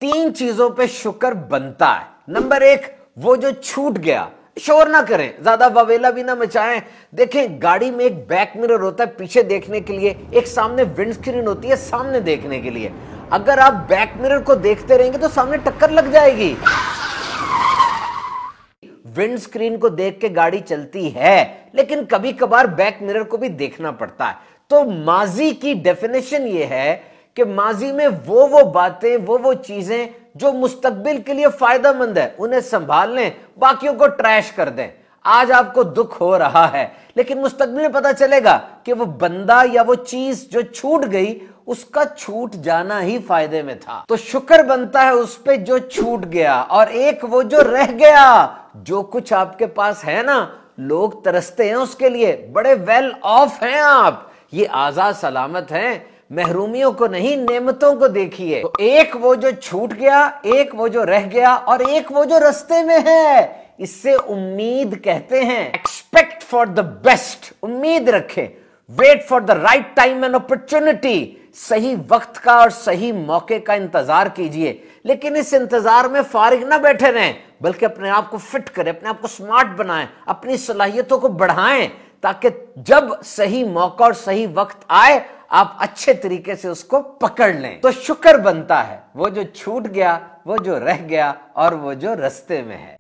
तीन चीजों पे शुक्र बनता है। नंबर एक, वो जो छूट गया। शोर ना करें, ज्यादा बवेला भी ना मचाएं। देखें, गाड़ी में एक बैक मिरर होता है पीछे देखने के लिए, एक सामने विंड स्क्रीन होती है सामने देखने के लिए। अगर आप बैक मिरर को देखते रहेंगे तो सामने टक्कर लग जाएगी। विंड स्क्रीन को देख के गाड़ी चलती है, लेकिन कभी कभार बैक मिरर को भी देखना पड़ता है। तो माजी की डेफिनेशन ये है कि माजी में वो बातें, वो चीजें जो मुस्तकबिल के लिए फायदेमंद है, उन्हें संभाल लें, बाकियों को ट्रैश कर दें। आज आपको दुख हो रहा है, लेकिन मुस्तकबिल में पता चलेगा कि वो बंदा या वो चीज जो छूट गई, उसका छूट जाना ही फायदे में था। तो शुक्र बनता है उस पे जो छूट गया, और एक वो जो रह गया। जो कुछ आपके पास है ना, लोग तरसते हैं उसके लिए, बड़े वेल ऑफ हैं आप, ये आजाद सलामत हैं, महरूमियों को नहीं नेमतों को देखिए। तो एक वो जो छूट गया, एक वो जो रह गया, और एक वो जो रास्ते में है। इससे उम्मीद कहते हैं। एक्सपेक्ट फॉर द बेस्ट, उम्मीद रखें। Wait for the right time and opportunity, सही वक्त का और सही मौके का इंतजार कीजिए। लेकिन इस इंतजार में फारिग ना बैठे रहें, बल्कि अपने आप को फिट करें, अपने आप को स्मार्ट बनाएं, अपनी सलाहियतों को बढ़ाएं, ताकि जब सही मौका और सही वक्त आए आप अच्छे तरीके से उसको पकड़ लें। तो शुक्र बनता है वो जो छूट गया, वो जो रह गया, और वो जो रास्ते में है।